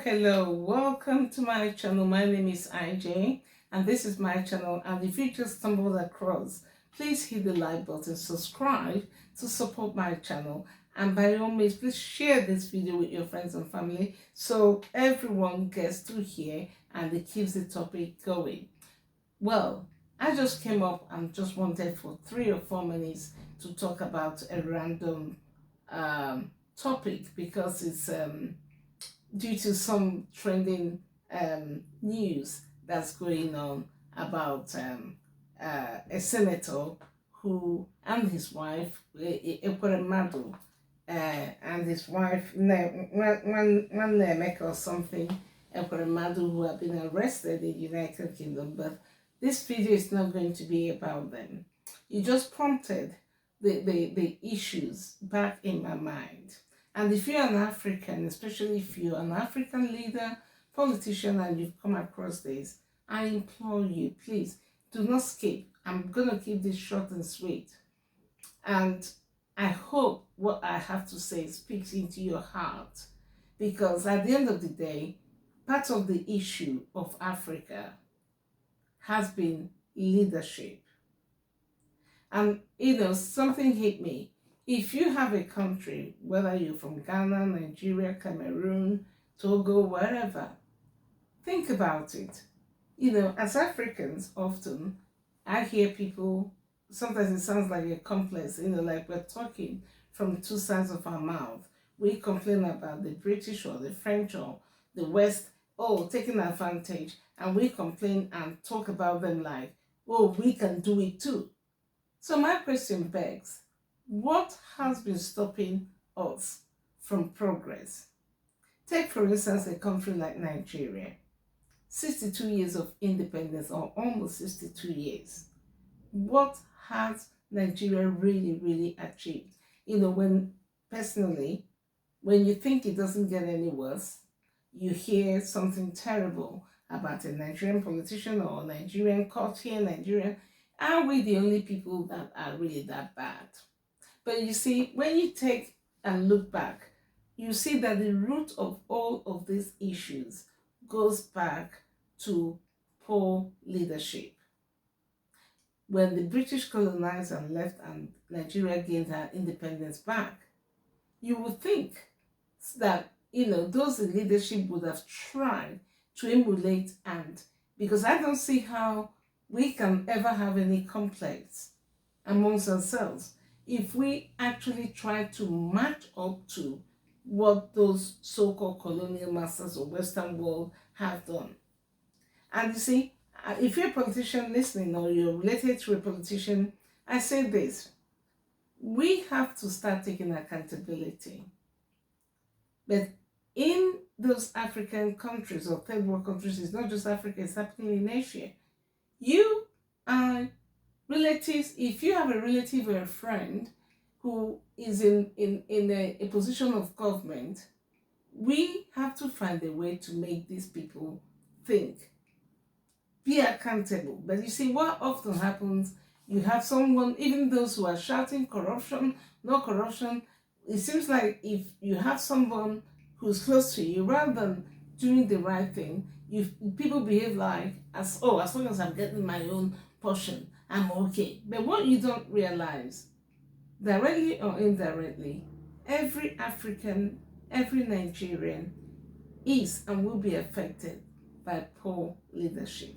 Hello, welcome to my channel. My name is IJ and this is my channel, and if you just stumbled across, please hit the like button, subscribe to support my channel, and by all means please share this video with your friends and family so everyone gets to hear and it keeps the topic going. Well, I just came up and just wanted for 3 or 4 minutes to talk about a random topic because it's due to some trending news that's going on about a senator who and his wife, Ekweremadu, and his wife, one Emeka or something, Ekweremadu, who have been arrested in the United Kingdom. But this video is not going to be about them. It just prompted the issues back in my mind. And if you're an African, especially if you're an African leader, politician, and you've come across this, I implore you, please, do not skip. I'm going to keep this short and sweet. And I hope what I have to say speaks into your heart. Because at the end of the day, part of the issue of Africa has been leadership. And, something hit me. If you have a country, whether you're from Ghana, Nigeria, Cameroon, Togo, wherever, think about it. As Africans, often, I hear people, sometimes it sounds like a complex, like we're talking from two sides of our mouth. We complain about the British or the French or the West, taking advantage, and we complain and talk about them like, we can do it too. So my question begs, what has been stopping us from progress? Take, for instance, a country like Nigeria. 62 years of independence, or almost 62 years. What has Nigeria really, really achieved? Personally, when you think it doesn't get any worse, you hear something terrible about a Nigerian politician or a Nigerian court here, Nigerian. Are we the only people that are really that bad? But you see, when you take and look back, you see that the root of all of these issues goes back to poor leadership. When the British colonized and left and Nigeria gained her independence back, you would think that, those in leadership would have tried to emulate, and because I don't see how we can ever have any complex amongst ourselves if we actually try to match up to what those so-called colonial masters of Western world have done. And you see, if you're a politician listening or you're related to a politician, I say this: we have to start taking accountability. But in those African countries or third world countries, it's not just Africa, it's happening in Asia. You are relatives. If you have a relative or a friend who is in a position of government, we have to find a way to make these people think, be accountable. But you see, what often happens, you have someone, even those who are shouting corruption, no corruption, it seems like if you have someone who's close to you, rather than doing the right thing, people behave like, as long as I'm getting my own portion, I'm okay. But what you don't realize, directly or indirectly, every African, every Nigerian is and will be affected by poor leadership.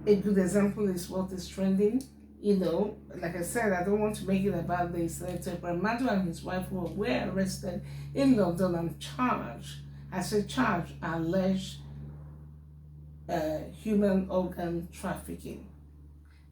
A good example is what is trending. Like I said, I don't want to make it about this. Ekweremadu and his wife were arrested in London and charged, alleged human organ trafficking.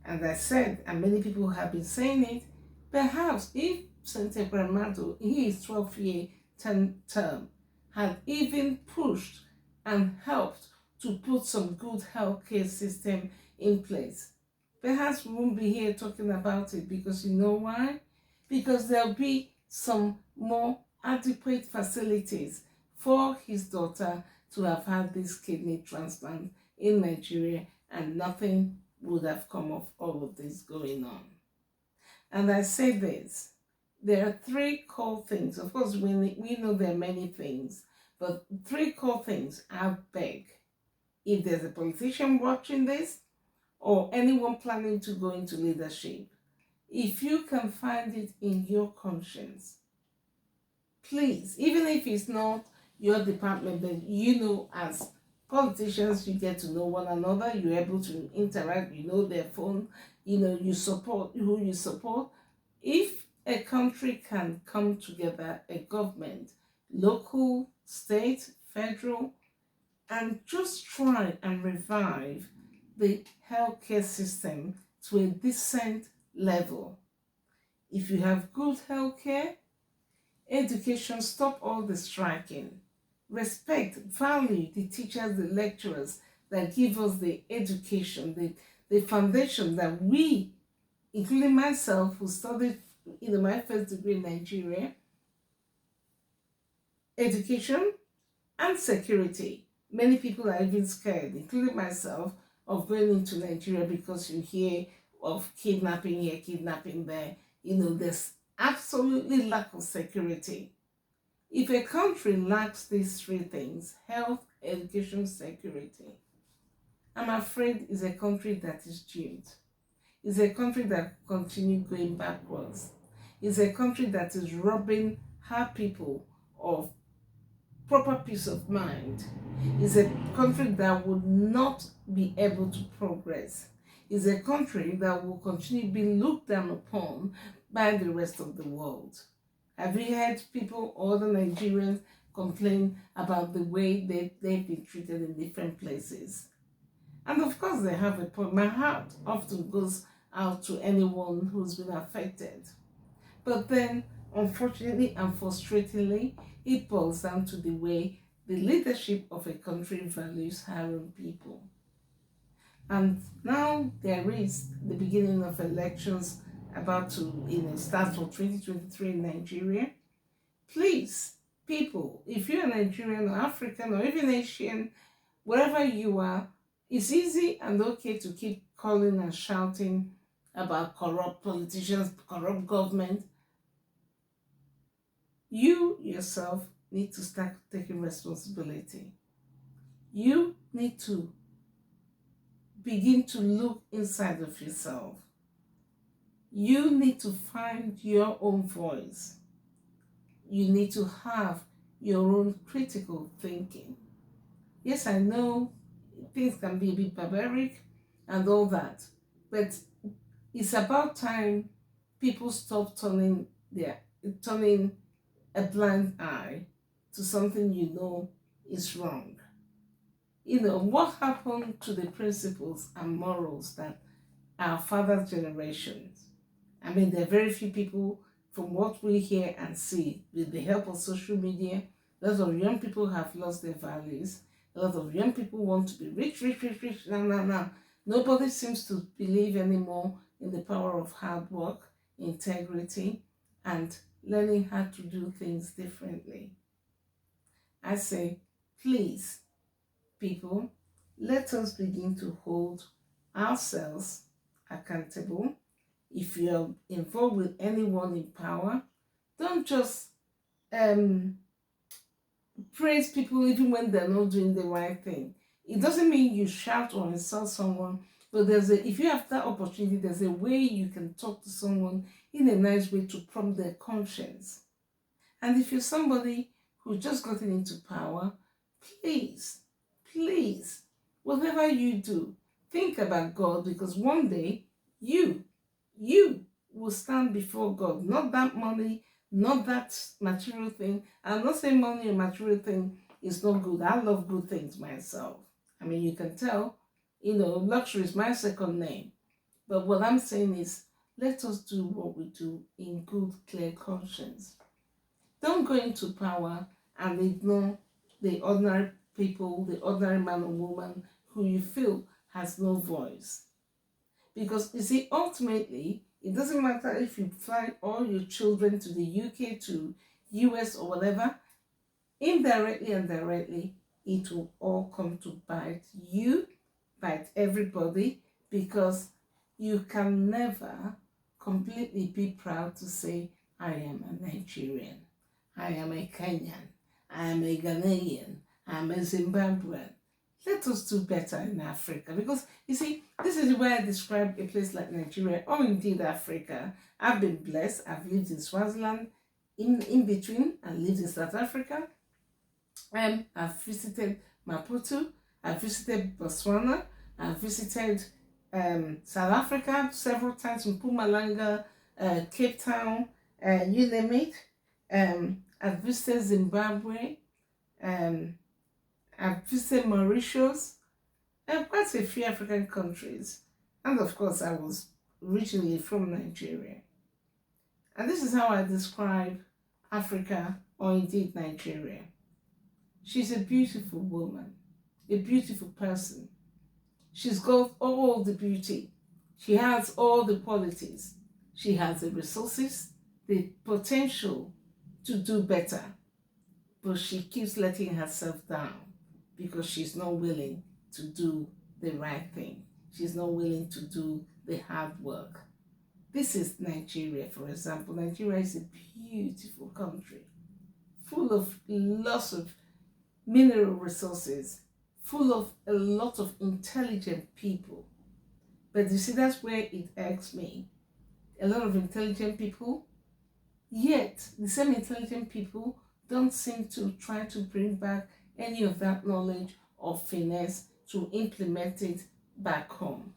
And I said, and many people have been saying it, perhaps if Senator Ekweremadu, in his 12-year term, had even pushed and helped to put some good healthcare system in place, perhaps we won't be here talking about it. Because you know why? Because there'll be some more adequate facilities for his daughter to have had this kidney transplant in Nigeria, and nothing would have come of all of this going on. And I say this, there are three core things. Of course, we know there are many things, But three core things I beg. If there's a politician watching this or anyone planning to go into leadership, if you can find it in your conscience, please, even if it's not your department, but you know, as politicians, you get to know one another, you're able to interact, you know their phone, you know, you support who you support. If a country can come together, a government, local, state, federal, and just try and revive the healthcare system to a decent level. If you have good healthcare, education, stop all the striking. Respect, value the teachers, the lecturers that give us the education, the foundation that we, including myself, who studied my first degree in Nigeria, education and security. Many people are even scared, including myself, of going into Nigeria because you hear of kidnapping here, kidnapping there. There's absolutely lack of security. If a country lacks these three things, health, education, security, I'm afraid it's a country that is doomed. It's a country that continues going backwards. It's a country that is robbing her people of proper peace of mind. It's a country that would not be able to progress. It's a country that will continue being looked down upon by the rest of the world. Have you heard people, other Nigerians, complain about the way they've been treated in different places? And of course they have a point. My heart often goes out to anyone who's been affected. But then, unfortunately and frustratingly, it boils down to the way the leadership of a country values her own people. And now there is the beginning of elections about to start for 2023 in Nigeria. Please, people, if you're Nigerian or African or even Asian, wherever you are, it's easy and okay to keep calling and shouting about corrupt politicians, corrupt government. You yourself need to start taking responsibility. You need to begin to look inside of yourself. You need to find your own voice. You need to have your own critical thinking. Yes, I know things can be a bit barbaric and all that, but it's about time people stop turning a blind eye to something is wrong. What happened to the principles and morals that our father's generations? I mean, there are very few people, from what we hear and see, with the help of social media, a lot of young people have lost their values. A lot of young people want to be rich, rich, rich, rich. No. Nobody seems to believe anymore in the power of hard work, integrity, and learning how to do things differently. I say, please, people, let us begin to hold ourselves accountable. If you're involved with anyone in power, don't just praise people even when they're not doing the right thing. It doesn't mean you shout or insult someone, but if you have that opportunity, there's a way you can talk to someone in a nice way to prompt their conscience. And if you're somebody who just gotten into power, please, whatever you do, think about God, because one day you will stand before God. Not that money, not that material thing. I'm not saying money or material thing is not good. I love good things myself. I mean, you can tell, luxury is my second name. But what I'm saying is, let us do what we do in good, clear conscience. Don't go into power and ignore the ordinary people, the ordinary man or woman who you feel has no voice. Because you see, ultimately, it doesn't matter if you fly all your children to the UK, to US or whatever, indirectly and directly, it will all come to bite you, bite everybody, because you can never completely be proud to say, I am a Nigerian, I am a Kenyan, I am a Ghanaian, I am a Zimbabwean. Let us do better in Africa, because you see, this is where I describe a place like Nigeria, or indeed Africa. I've been blessed. I've lived in Swaziland, in between, and lived in South Africa. I've visited Maputo, I've visited Botswana, I've visited South Africa several times, in Mpumalanga, Cape Town, you name it. I've visited Zimbabwe, I've visited Mauritius, and quite a few African countries. And of course, I was originally from Nigeria. And this is how I describe Africa, or indeed Nigeria. She's a beautiful woman, a beautiful person. She's got all the beauty. She has all the qualities. She has the resources, the potential to do better. But she keeps letting herself down because she's not willing to do the right thing. She's not willing to do the hard work. This is Nigeria, for example. Nigeria is a beautiful country, full of lots of mineral resources, full of a lot of intelligent people. But you see, that's where it irks me. A lot of intelligent people, yet the same intelligent people don't seem to try to bring back any of that knowledge or finesse to implement it back home.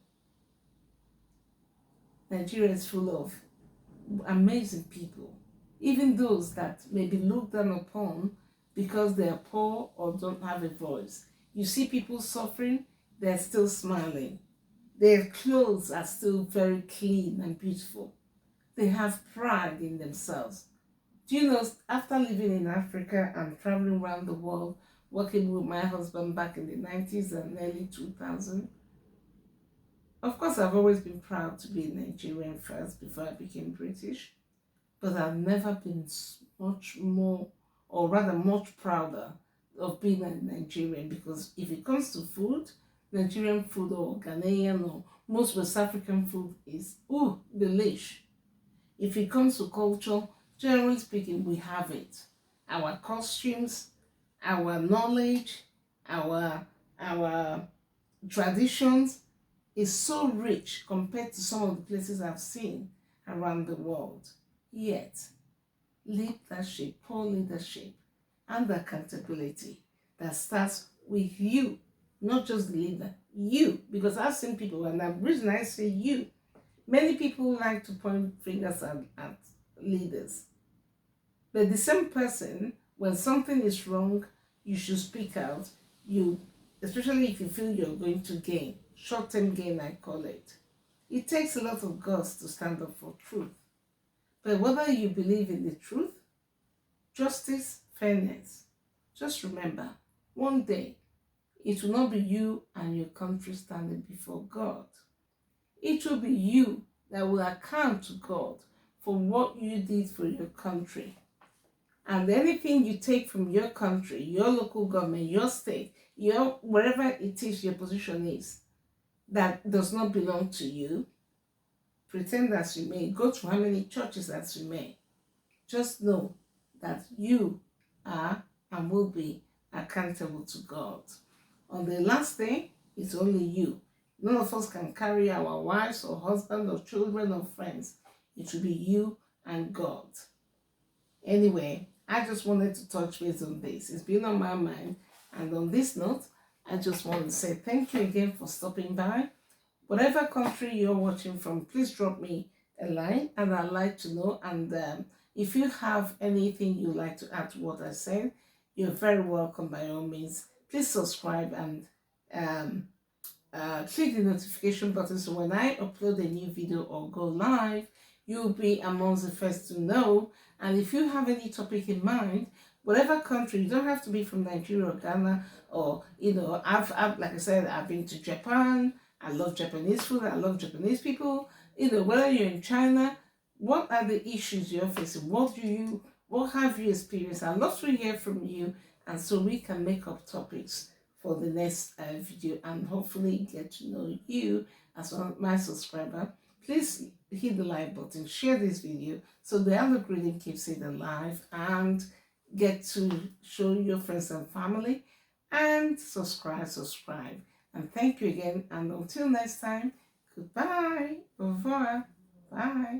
Nigeria is full of amazing people, even those that may be looked down upon because they are poor or don't have a voice. You see people suffering, they're still smiling. Their clothes are still very clean and beautiful. They have pride in themselves. Do you know, after living in Africa and traveling around the world, working with my husband back in the 90s and early 2000s, of course, I've always been proud to be a Nigerian first before I became British, but I've never been much more, or rather much prouder of being a Nigerian, because if it comes to food, Nigerian food or Ghanaian or most West African food is, delish. If it comes to culture, generally speaking, we have it. Our costumes, our knowledge, our traditions is so rich compared to some of the places I've seen around the world. Yet, leadership, poor leadership, and accountability that starts with you, not just the leader, you. Because I've seen people, and the reason I say you, many people like to point fingers at leaders. But the same person, when something is wrong, you should speak out. Especially if you feel you're going to gain, short-term gain, I call it. It takes a lot of guts to stand up for truth. But whether you believe in the truth, justice, fairness, just remember, one day, it will not be you and your country standing before God. It will be you that will account to God for what you did for your country. And anything you take from your country, your local government, your state, wherever it is your position is, that does not belong to you, pretend as you may, go to how many churches as you may, just know that you are and will be accountable to God. On the last day, it's only you. None of us can carry our wives or husband or children or friends. It will be you and God. Anyway, I just wanted to touch base on this. It's been on my mind. And on this note, I just want to say thank you again for stopping by. Whatever country you're watching from, please drop me a line and I'd like to know. And if you have anything you'd like to add to what I said, you're very welcome by all means. Please subscribe and click the notification button so when I upload a new video or go live, you'll be amongst the first to know. And if you have any topic in mind, whatever country, you don't have to be from Nigeria or Ghana, or, I've like I said, I've been to Japan. I love Japanese food. I love Japanese people. Whether you're in China, what are the issues you're facing? What have you experienced? I'd love to hear from you, and so we can make up topics for the next video and hopefully get to know you as one of my subscriber. Please hit the like button, share this video so the algorithm keeps it alive, and get to show your friends and family, and subscribe. And thank you again, and until next time, goodbye, au revoir, bye.